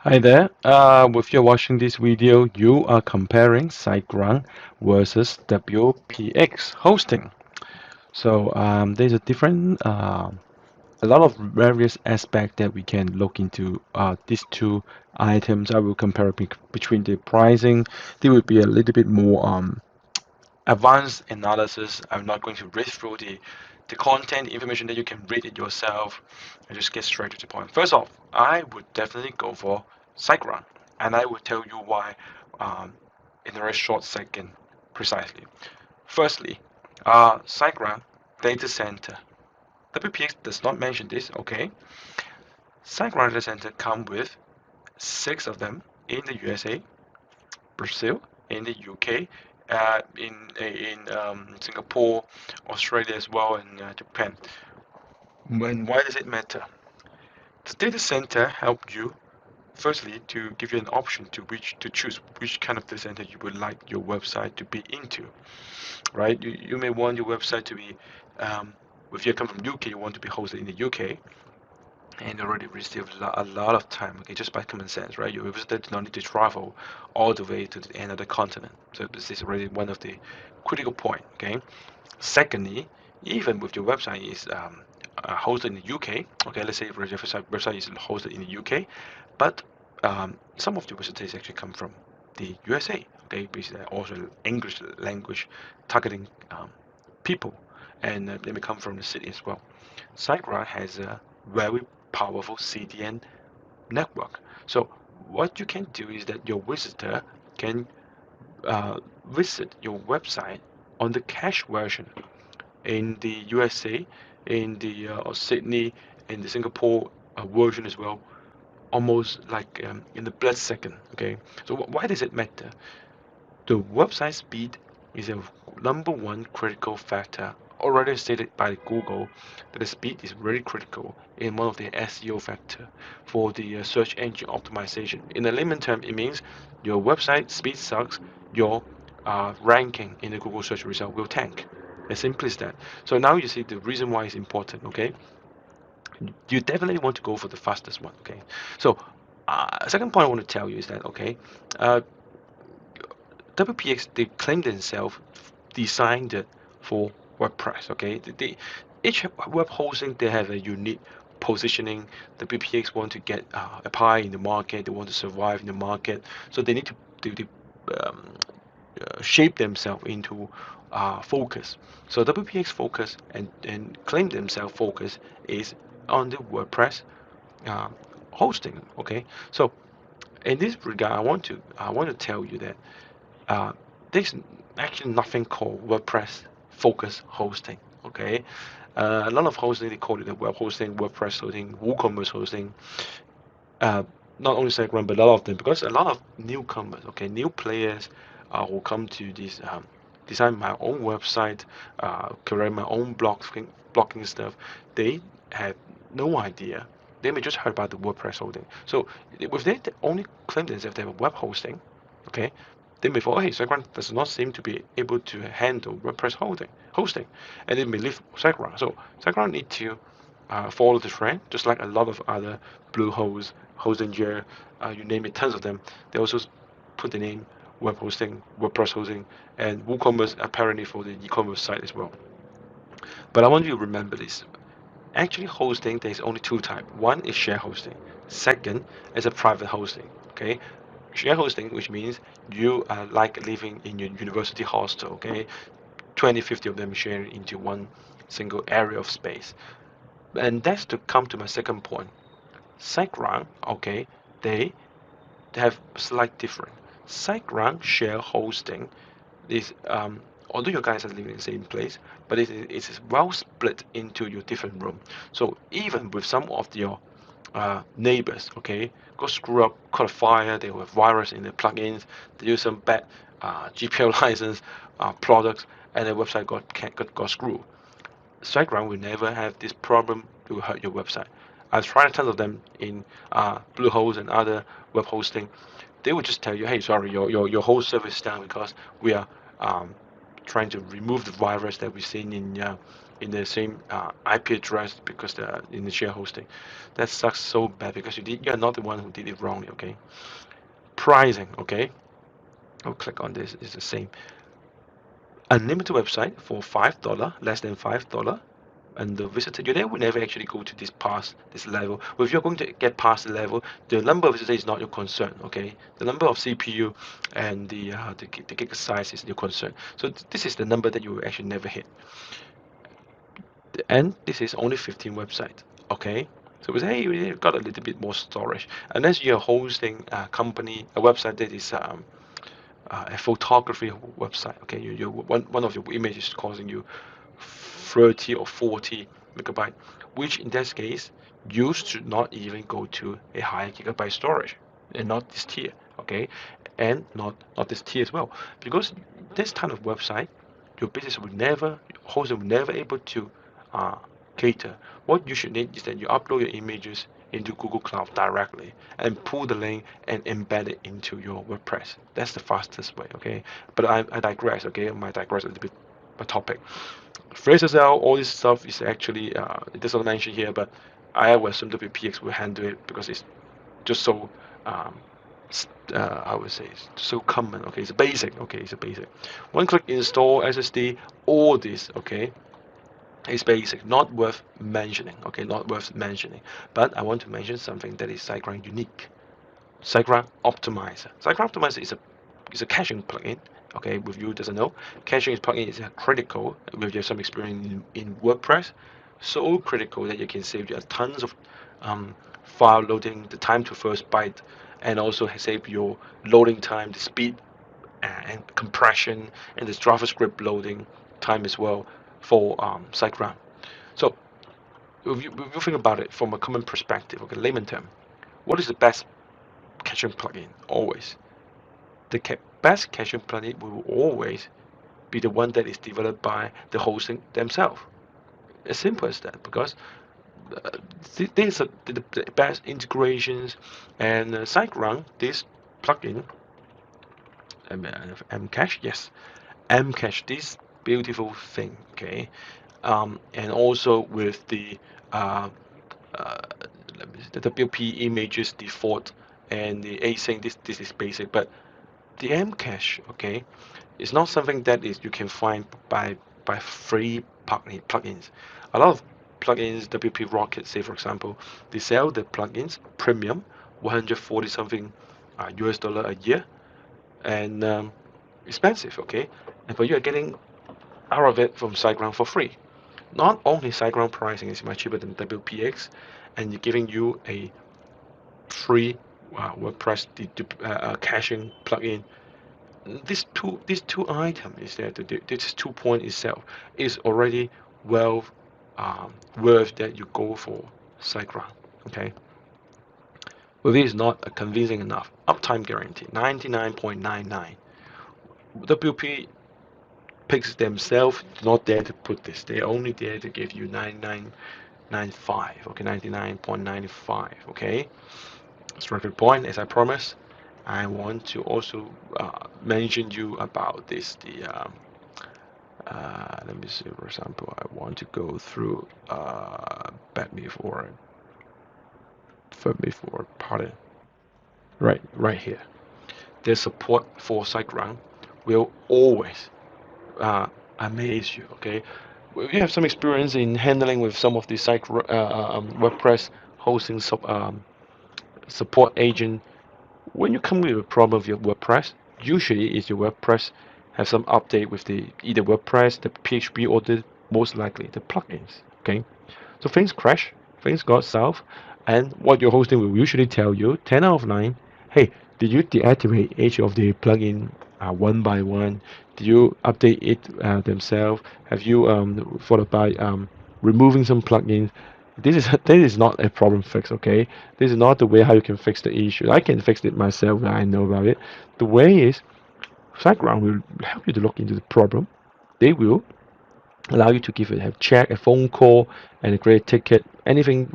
Hi there. If you're watching this video, you are comparing SiteGround versus WPX hosting. So there's a different, a lot of various aspects that we can look into these two items. I will compare between the pricing. There will be a little bit more advanced analysis. I'm not going to read through the content information that you can read it yourself. I just get straight to the point. First off, I would definitely go for SiteGround, and I will tell you why in a very short second precisely. Firstly, SiteGround data center. WPX does not mention this, okay? SiteGround data center come with six of them in the USA, Brazil, in the UK, in Singapore, Australia as well, and Japan. And why does it matter? The data center help you firstly to give you an option to choose which kind of data center you would like your website to be into, right? You may want your website to be if you come from UK, you want to be hosted in the UK, and already receive a lot of time, okay, just by common sense, right? Your visitor do not need to travel all the way to the end of the continent. So this is already one of the critical point, okay? Secondly, even with your website is hosted in the UK, okay, let's say your website is hosted in the UK, but some of the visitors actually come from the USA, okay, because also English language targeting people, and they may come from the city as well. SiteGround has a very powerful CDN network. So what you can do is that your visitor can visit your website on the cache version in the USA, in the Sydney, in the Singapore version as well, almost like in the blood second. Okay, so why does it matter? The website speed is a number one critical factor already stated by Google that the speed is very critical in one of the SEO factor for the search engine optimization. In a layman term, it means your website speed sucks, your ranking in the Google search result will tank. As simple as that. So now you see the reason why it's important. Okay, you definitely want to go for the fastest one. Okay, so second point I want to tell you is that uh, WPX they claim themselves designed it for WordPress. Okay, each web hosting they have a unique positioning. The WPX want to get a pie in the market. They want to survive in the market, so they need to shape themselves into focus. So WPX focus and claim themselves focus is on the WordPress uh, hosting. Okay, so in this regard, I want to tell you that uh, there's actually nothing called WordPress focus hosting. Okay, a lot of hosting they call it a web hosting, WordPress hosting, WooCommerce hosting. Uh, Not only SiteGround, but a lot of them because a lot of newcomers, okay, new players who come to this design my own website, create my own blogging stuff. They have no idea. They may just heard about the WordPress hosting. So if they only claim themselves they have a web hosting, okay, they may thought, hey, SiteGround does not seem to be able to handle WordPress hosting, and they may leave SiteGround. So SiteGround need to follow the trend, just like a lot of other Bluehost, Hostinger, you name it, tons of them. They also put the name web hosting, WordPress hosting, and WooCommerce apparently for the e-commerce site as well. But I want you to remember this. Actually, hosting there's only two types. One is share hosting. Second is a private hosting. Okay, share hosting, which means you are like living in your university hostel. Okay, 20, 50 of them sharing into one single area of space. And that's to come to my second point. SiteGround, okay, they have slight different. SiteGround share hosting is although you guys are living in the same place, but it is well split into your different room. So even with some of your neighbors, okay, got screw up, caught a fire, they have virus in the plugins, they use some bad GPL license products, and the website got screwed. SiteGround will never have this problem to hurt your website. I've tried tons of them in Bluehost and other web hosting. They would just tell you, hey, sorry, your whole service is down because we are um, trying to remove the virus that we've seen in in the same IP address because they're in the share hosting. That sucks so bad because you're not the one who did it wrongly. Okay. Pricing. Okay. I'll click on this. It's the same. Unlimited website for $5, less than $5. And the visitor, you will never actually go to this level. But if you're going to get past the level, the number of visitors is not your concern. Okay, the number of CPU and the gig size is your concern. So this is the number that you will actually never hit. And this is only 15 websites. Okay, so we say, hey, we've got a little bit more storage. Unless you're hosting a company, a website that is a photography website. Okay, one of your images causing you 30 or 40 megabyte, which in this case you should not even go to a higher gigabyte storage, and not this tier. Okay, and not this tier as well, because this kind of website, your business will never, host will never able to uh, cater. What you should need is that you upload your images into Google Cloud directly and pull the link and embed it into your WordPress. That's the fastest way. Okay, but I digress. Okay, I might digress a little bit my topic. Phrase SSL, all this stuff is actually it doesn't mention here, but I will assume WPX will handle it because it's just so um, I would say it's so common. Okay, it's a basic. Okay, it's a basic. One-click install SSD. All this. Okay, is basic, not worth mentioning. Okay, not worth mentioning. But I want to mention something that is SiteGround unique. SiteGround Optimizer. SiteGround Optimizer is a caching plugin. Okay, with you doesn't know, caching plugin is critical with your some experience in WordPress. So critical that you can save you tons of file loading, the time to first byte, and also save your loading time, the speed and compression, and the JavaScript loading time as well for SiteGround. So if you think about it from a common perspective, okay, layman term, what is the best caching plugin? Always the best caching plugin will always be the one that is developed by the hosting themselves. As simple as that, because these are the best integrations, and SiteGround, this plugin, Mcache, yes, Mcache, this beautiful thing, okay, and also with the uh, the WP images default and the async, this is basic, but the Mcache, okay, is not something that is you can find by free plugins. A lot of plugins, WP Rocket, say for example, they sell the plugins premium, 140 something US dollar a year, and expensive, okay, and but you are getting out of it from SiteGround for free. Not only SiteGround pricing is much cheaper than WPX, and giving you a free WordPress caching plugin. These two items is that this 2 point itself is already well worth that you go for SiteGround. Okay, but this is not convincing enough. Uptime guarantee 99.99. WP picks themselves not there to put this. They're only there to give you 99.95. Okay, 99.95. Okay, structured point as I promised. I want to also mention you about this. Let me see. For example, I want to go through back before, pardon. Right here. The support for SiteGround will always amaze you. Okay, you have some experience in handling with some of the WordPress hosting support agent. When you come with a problem with your WordPress, usually is your WordPress have some update with the either WordPress, the PHP, or the most likely the plugins. Okay, so things crash, things got south, and what your hosting will usually tell you 10 out of 9. Hey, did you deactivate each of the plugin one by one? Did you update it themselves? Have you followed by removing some plugins? This is not a problem fix, okay? This is not the way how you can fix the issue. I can fix it myself when I know about it. The way is SiteGround will help you to look into the problem. They will allow you to give it a check, a phone call, and a great ticket, anything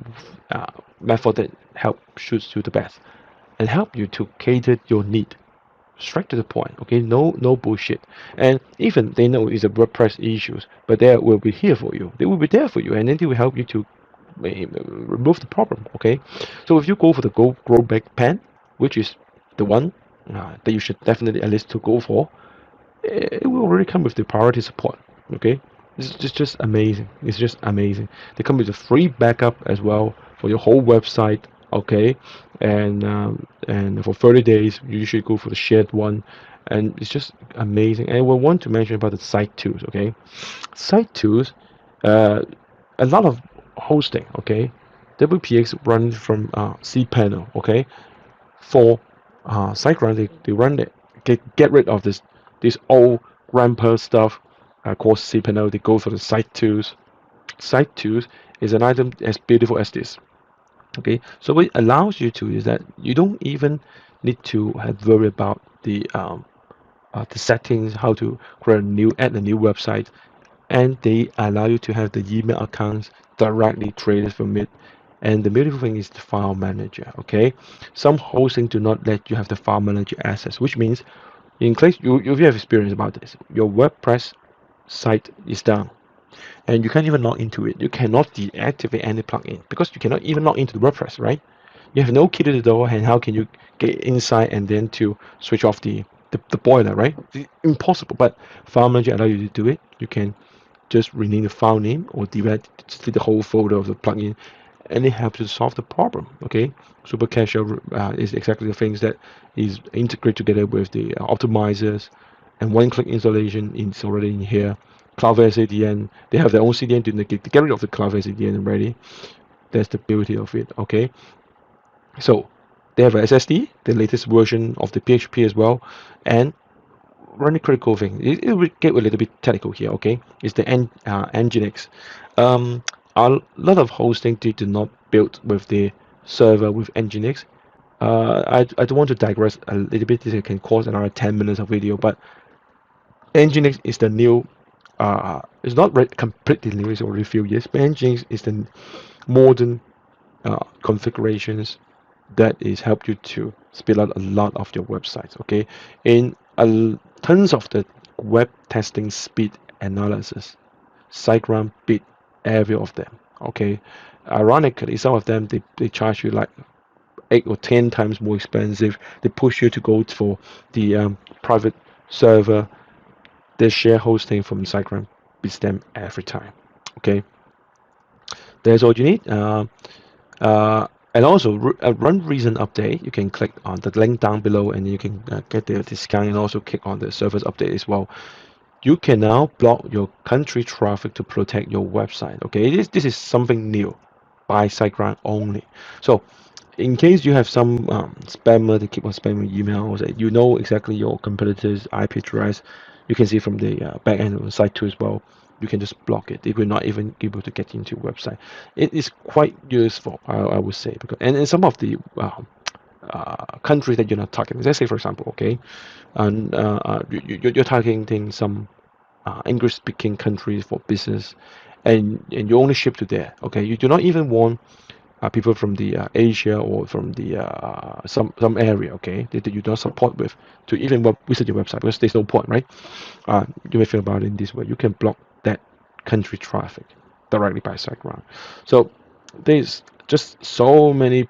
method that help suits you the best, and help you to cater your need. straight to the point. Okay, no bullshit. And even they know it's a WordPress issues, but they will be here for you. They will be there for you, and then they will help you to remove the problem. Okay, so if you go for the grow back pen, which is the one that you should definitely at least to go for, it will already come with the priority support. Okay, just amazing. It's just amazing. They come with a free backup as well for your whole website. Okay, and for 30 days you usually go for the shared one, and it's just amazing. And we want to mention about the site tools. Okay, site tools, uh, a lot of hosting. Okay, WPX runs from cPanel. Okay, for SiteGround, they run it, get rid of this old grandpa stuff called cPanel. They go for the site tools. Site tools is an item as beautiful as this. Okay, so what it allows you to is that you don't even need to have worry about the settings, how to add a new website, and they allow you to have the email accounts directly created from it. And the beautiful thing is the file manager. Okay, some hosting do not let you have the file manager access, which means in case you have experience about this, your WordPress site is down and you can't even log into it. You cannot deactivate any plugin because you cannot even log into the WordPress, right? You have no key to the door, and how can you get inside and then to switch off the boiler, right? It's impossible. But file manager allow you to do it. You can just rename the file name or delete the whole folder of the plugin, and it helps to solve the problem. Okay, super casual is exactly the things that is integrated together with the optimizers, and one-click installation is already in here. Cloudways CDN, they have their own CDN to get rid of the Cloudways CDN already. That's the beauty of it. Okay, so they have a SSD, the latest version of the PHP as well, and really critical thing. It will get a little bit technical here, okay? It's the Nginx. Um, a lot of hosting do not build with the server with Nginx. I don't want to digress a little bit. This can cause another 10 minutes of video, but Nginx is the new. It's not completely new. It's already a few years, but Nginx is the modern configurations that is help you to speed up a lot of your websites. Okay, in tons of the web testing speed analysis, SiteGround beat every of them. Okay, ironically, some of them they charge you like 8 or 10 times more expensive. They push you to go for the private server. They share hosting from SiteGround beats them every time. Okay, that's all you need. Uh, and also, run recent update. You can click on the link down below, and you can get the discount. And also click on the service update as well. You can now block your country traffic to protect your website. Okay, this is something new by SiteGround only. So, in case you have some spammer that keep on spamming emails, you know exactly your competitors' IP address. You can see from the back end of the site too as well. You can just block it. It will not even be able to get into your website. It is quite useful, I would say, because and in some of the countries that you're not targeting. Let's say, for example, okay, and you're targeting some English-speaking countries for business, and you only ship to there. Okay, you do not even want people from the Asia or from the some area, okay, that you don't support with to even visit your website because there's no point, right? You may think about it in this way. You can block that country traffic directly by SiteGround. So there's just so many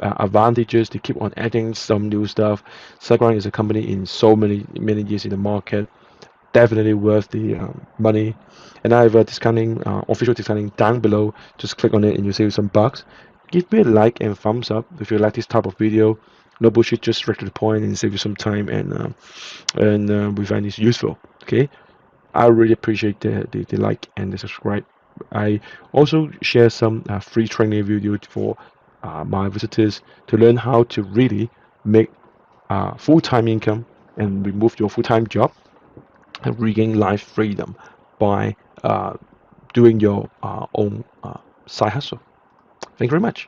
advantages. They keep on adding some new stuff. SiteGround is a company in so many years in the market, definitely worth the money. And I have a discounting, official discounting down below. Just click on it and you'll save some bucks. Give me a like and thumbs up if you like this type of video. No bullshit, just straight to the point and save you some time, and we find this useful. Okay, I really appreciate the like and the subscribe. I also share some free training videos for my visitors to learn how to really make full-time income and remove your full-time job and regain life freedom by doing your own side hustle. Thank you very much.